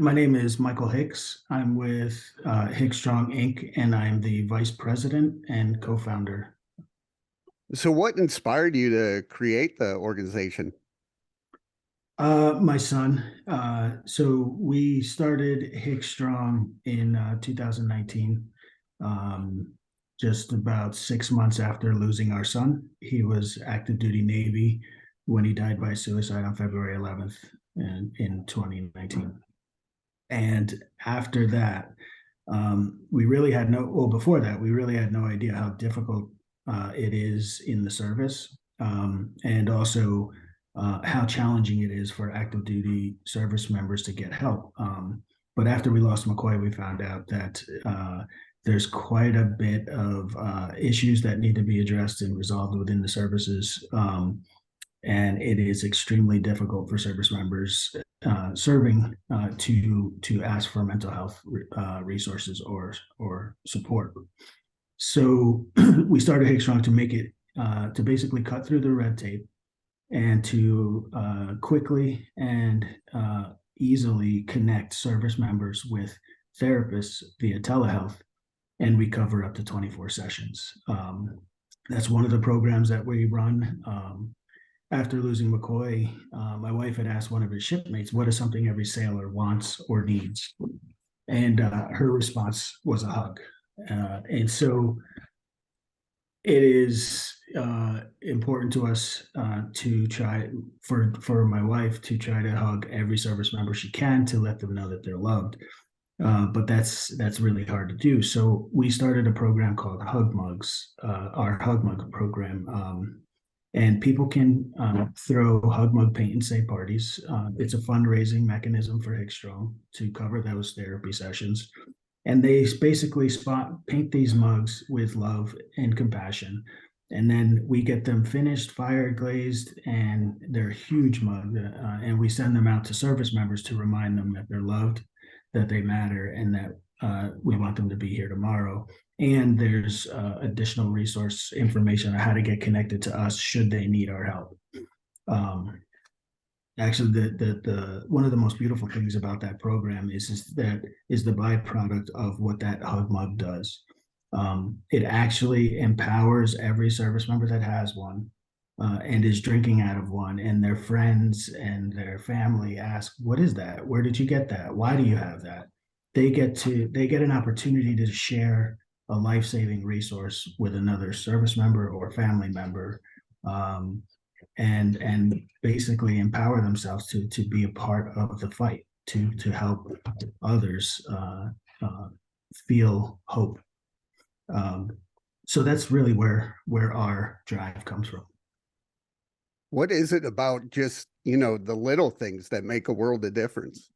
My name is Michael Hicks. I'm with HicksStrong Inc., and I'm the vice president and co-founder. So what inspired you to create the organization? My son. So we started HicksStrong in 2019, um, just about 6 months after losing our son. He was active duty Navy when he died by suicide on February 11th in 2019. And after that, we really had before that, we really had no idea how difficult it is in the service, and also how challenging it is for active duty service members to get help. But after we lost McCoy, we found out that there's quite a bit of issues that need to be addressed and resolved within the services. And it is extremely difficult for service members serving to ask for mental health resources or support. So we started HicksStrong to make it to basically cut through the red tape and to quickly and easily connect service members with therapists via telehealth, and we cover up to 24 sessions. That's one of the programs that we run. After losing McCoy, my wife had asked one of his shipmates, what is something every sailor wants or needs? And her response was a hug. And so it is important to us to try, for my wife to try to hug every service member she can to let them know that they're loved. But that's really hard to do. So we started a program called Hug Mugs, our Hug Mug program. And people can throw hug mug paint and say parties. It's a fundraising mechanism for HicksStrong to cover those therapy sessions. And they basically paint these mugs with love and compassion. And then we get them finished, fired, glazed, and they're a huge mug. And we send them out to service members to remind them that they're loved, that they matter, and that we want them to be here tomorrow. And there's additional resource information on how to get connected to us should they need our help. Actually, the one of the most beautiful things about that program is the byproduct of what that hug mug does. It actually empowers every service member that has one and is drinking out of one, and their friends and their family ask, "What is that? Where did you get that? Why do you have that?" They get an opportunity to share a life-saving resource with another service member or family member, and basically empower themselves to be a part of the fight to help others feel hope. So that's really where our drive comes from. What is it about just, the little things that make a world of difference?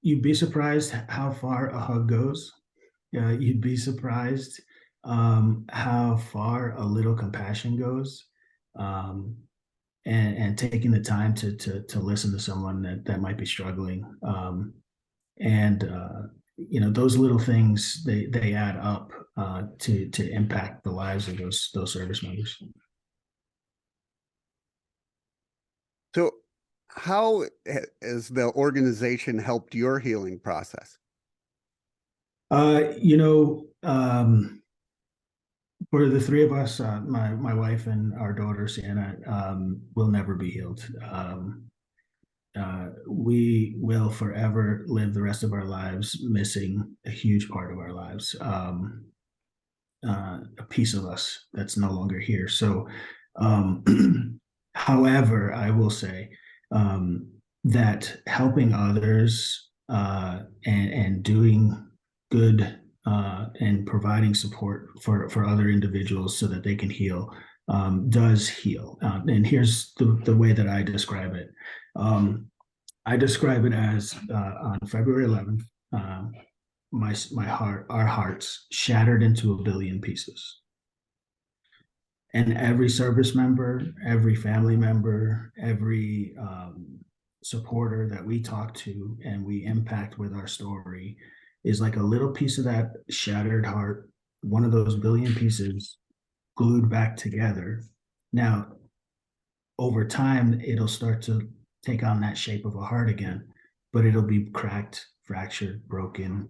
You'd be surprised how far a hug goes. You'd be surprised how far a little compassion goes, and taking the time to listen to someone that might be struggling. And those little things, they add up to impact the lives of those service members. So how has the organization helped your healing process? For the three of us, my wife and our daughter Sienna, will never be healed. We will forever live the rest of our lives missing a huge part of our lives, a piece of us that's no longer here. So, however, I will say that helping others and doing good and providing support for other individuals so that they can heal does heal. And here's the way that I describe it. I describe it as on February 11th, our hearts shattered into a billion pieces. And every service member, every family member, every supporter that we talk to and we impact with our story is like a little piece of that shattered heart, one of those billion pieces glued back together. Now, over time, it'll start to take on that shape of a heart again, but it'll be cracked, fractured, broken.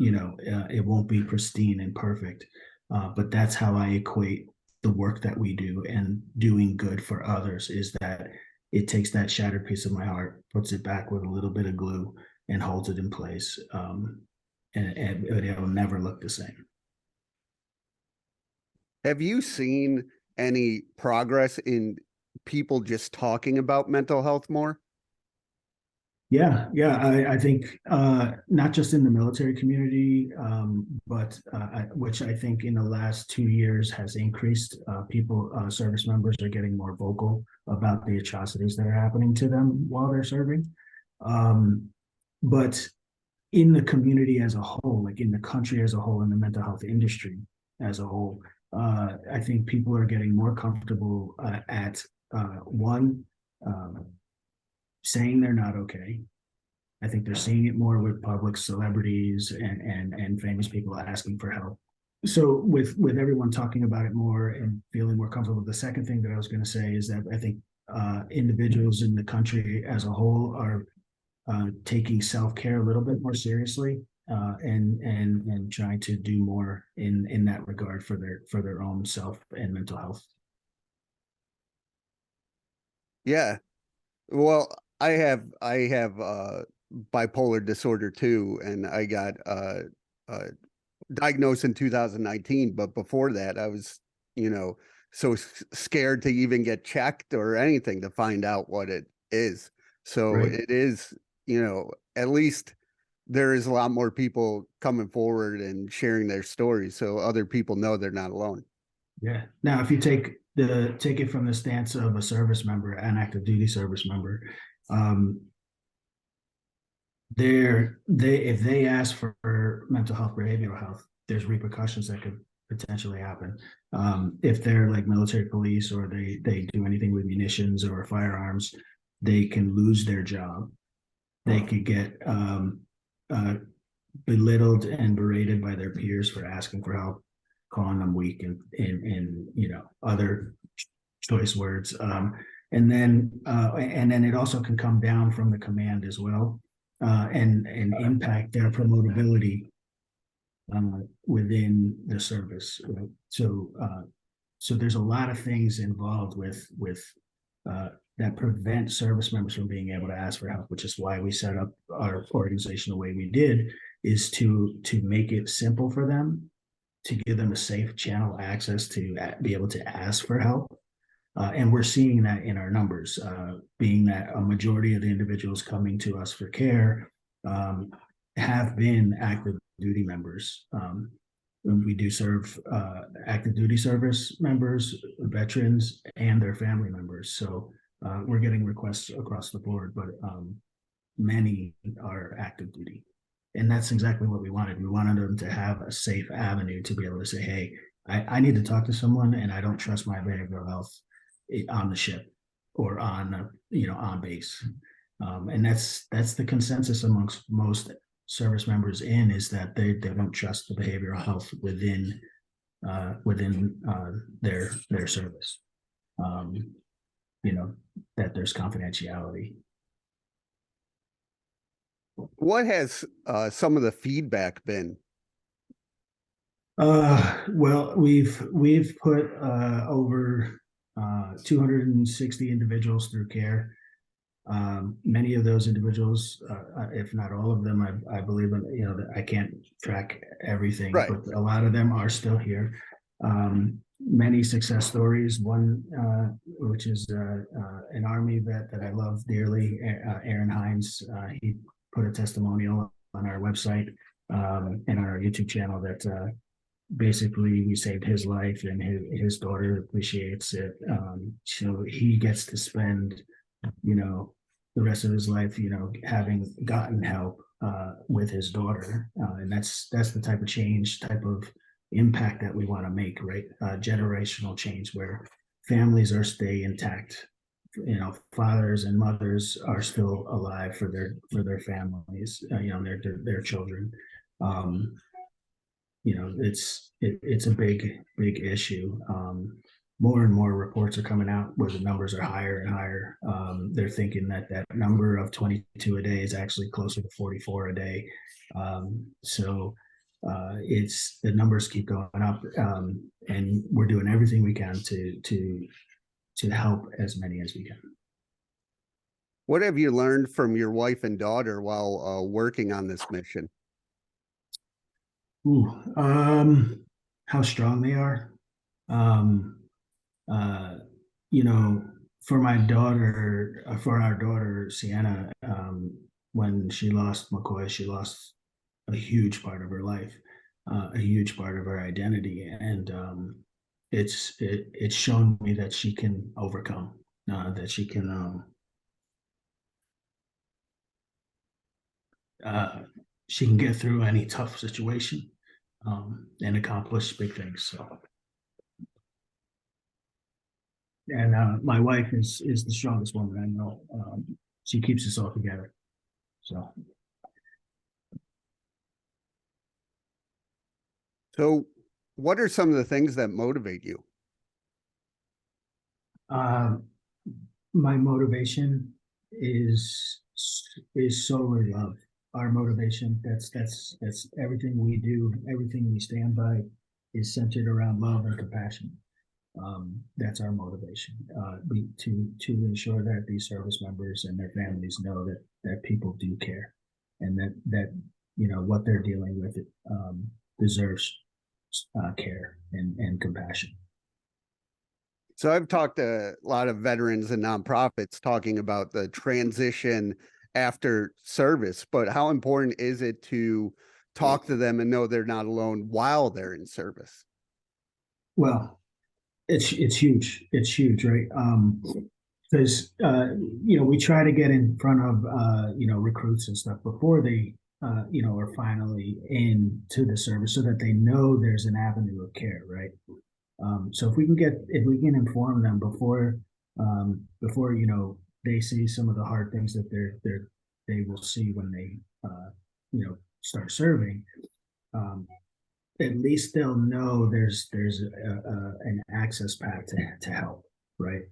It won't be pristine and perfect. But that's how I equate the work that we do and doing good for others, is that it takes that shattered piece of my heart, puts it back with a little bit of glue, and holds it in place. And it'll never look the same. Have you seen any progress in people just talking about mental health more? Yeah. I think not just in the military community, but which I think in the last 2 years has increased. Service members are getting more vocal about the atrocities that are happening to them while they're serving. Um, but in the community as a whole, like in the country as a whole, in the mental health industry as a whole, I think people are getting more comfortable at one. Uh, Saying they're not okay. I think they're seeing it more with public celebrities and famous people asking for help. So with everyone talking about it more and feeling more comfortable, the second thing that I was going to say is that I think individuals in the country as a whole are taking self-care a little bit more seriously, and trying to do more in that regard for their own self and mental health. Yeah. Well, I have bipolar disorder too, and I got uh diagnosed in 2019, but before that I was, you know, so scared to even get checked or anything to find out what it is. So Right. it is, at least there is a lot more people coming forward and sharing their stories so other people know they're not alone. Yeah. Now, if you take it from the stance of a service member, an active duty service member, um, if they ask for mental health, behavioral health, there's repercussions that could potentially happen. If they're like military police, or they do anything with munitions or firearms, they can lose their job. They could get uh, belittled and berated by their peers for asking for help, calling them weak, and other choice words. And then it also can come down from the command as well, and impact their promotability within the service. Right? So there's a lot of things involved with uh, that prevent service members from being able to ask for help, which is why we set up our organization the way we did, is to make it simple for them, to give them a safe channel access to be able to ask for help. And we're seeing that in our numbers, being that a majority of the individuals coming to us for care have been active duty members. We do serve active duty service members, veterans, and their family members. So we're getting requests across the board, but many are active duty. And that's exactly what we wanted. We wanted them to have a safe avenue to be able to say, hey, I need to talk to someone, and I don't trust my behavioral health on the ship or on base. And that's the consensus amongst most service members is that they don't trust the behavioral health within their service. Um, that there's confidentiality. What has some of the feedback been? Well, we've put over 260 individuals through care. Many of those individuals, if not all of them, I believe, I can't track everything, Right. but a lot of them are still here. Many success stories. One, which is an Army vet that I love dearly, Aaron Hines. He put a testimonial on our website and on our YouTube channel that basically we saved his life, and his daughter appreciates it. So he gets to spend, the rest of his life, having gotten help with his daughter, and that's the type of change, type of impact that we want to make, right? Generational change where families are stay intact. Fathers and mothers are still alive for their families, their children. It's a big issue. more and more reports are coming out where the numbers are higher and higher. They're thinking that that number of 22 a day is actually closer to 44 a day. So it's the numbers keep going up, and we're doing everything we can to help as many as we can. What have you learned from your wife and daughter while working on this mission? Ooh, how strong they are. Um, uh, you know, for my daughter, for our daughter Sienna, when she lost McCoy, she lost a huge part of her life, a huge part of her identity, and it's shown me that she can overcome, that uh, she can get through any tough situation, and accomplish big things. So, and my wife is the strongest woman I know. She keeps us all together. So, So, what are some of the things that motivate you? uh, my motivation is is solely love. Our motivation. That's everything we do. Everything we stand by is centered around love and compassion. That's our motivation, to ensure that these service members and their families know that people do care, and that what they're dealing with, deserves care and compassion. So I've talked to a lot of veterans and nonprofits talking about the transition after service, but how important is it to talk to them and know they're not alone while they're in service? Well, it's huge. It's huge, right? Because we try to get in front of recruits and stuff before they are finally into the service, so that they know there's an avenue of care, right? So if we can inform them before they see some of the hard things that they will see when they start serving, um, at least they'll know there's an access path to help, right?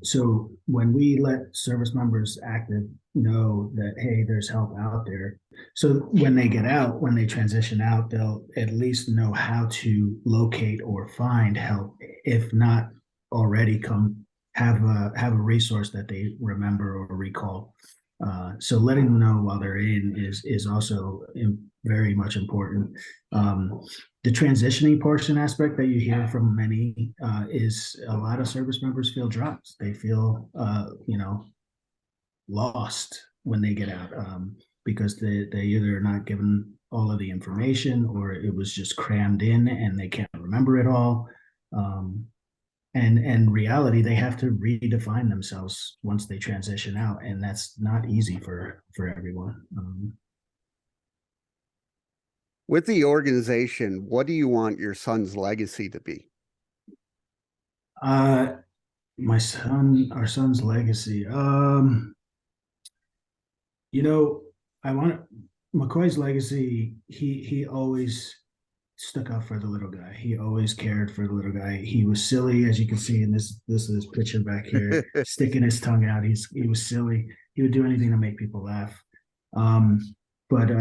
So when we let service members active know that, hey, there's help out there, so when they get out, when they transition out, they'll at least know how to locate or find help, if not already have a resource that they remember or recall. So letting them know while they're in is also very much important. The transitioning portion aspect that you hear from many, is a lot of service members feel dropped. They feel lost when they get out, because they either are not given all of the information, or it was just crammed in and they can't remember it all. And reality, they have to redefine themselves once they transition out, and that's not easy for everyone. With the organization, what do you want your son's legacy to be? uh our son's legacy, you know I want McCoy's legacy. He always stuck up for the little guy. He always cared for the little guy. He was silly, as you can see in this picture back here, sticking his tongue out. He was silly. He would do anything to make people laugh. Um, but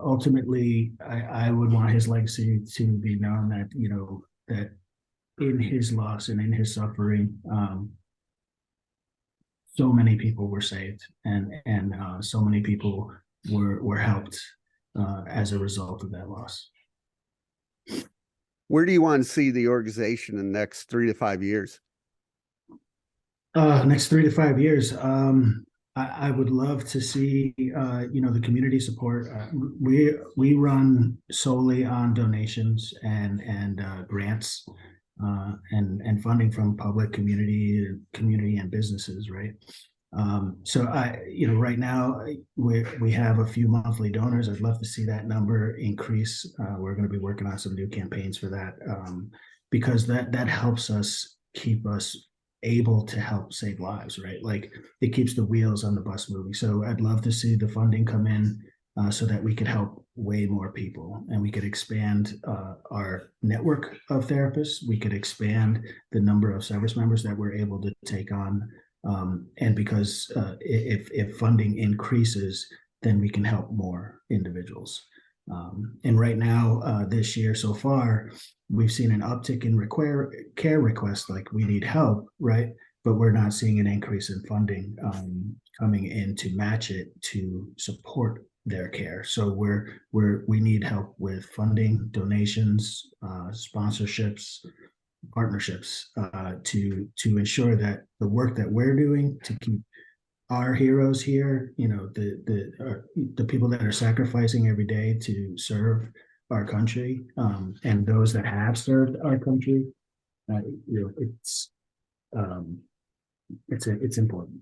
ultimately, I would want his legacy to be known, that that in his loss and in his suffering, so many people were saved, and so many people were helped, as a result of that loss. Where do you want to see the organization in the next 3 to 5 years? Next 3 to 5 years, I would love to see the community support. We run solely on donations and grants, and funding from public community and businesses, right? So right now we have a few monthly donors. I'd love to see that number increase. We're going to be working on some new campaigns for that, because that helps us keep us able to help save lives, right? Like, it keeps the wheels on the bus moving. So I'd love to see the funding come in, so that we could help way more people, and we could expand our network of therapists. We could expand the number of service members that we're able to take on. And because if funding increases, then we can help more individuals. And right now, this year so far, we've seen an uptick in care requests, like we need help, right? But we're not seeing an increase in funding coming in to match it to support their care. So we need help with funding, donations, sponsorships, partnerships to ensure that the work that we're doing to keep our heroes here, the people that are sacrificing every day to serve our country, and those that have served our country, uh, you know, it's um, it's important.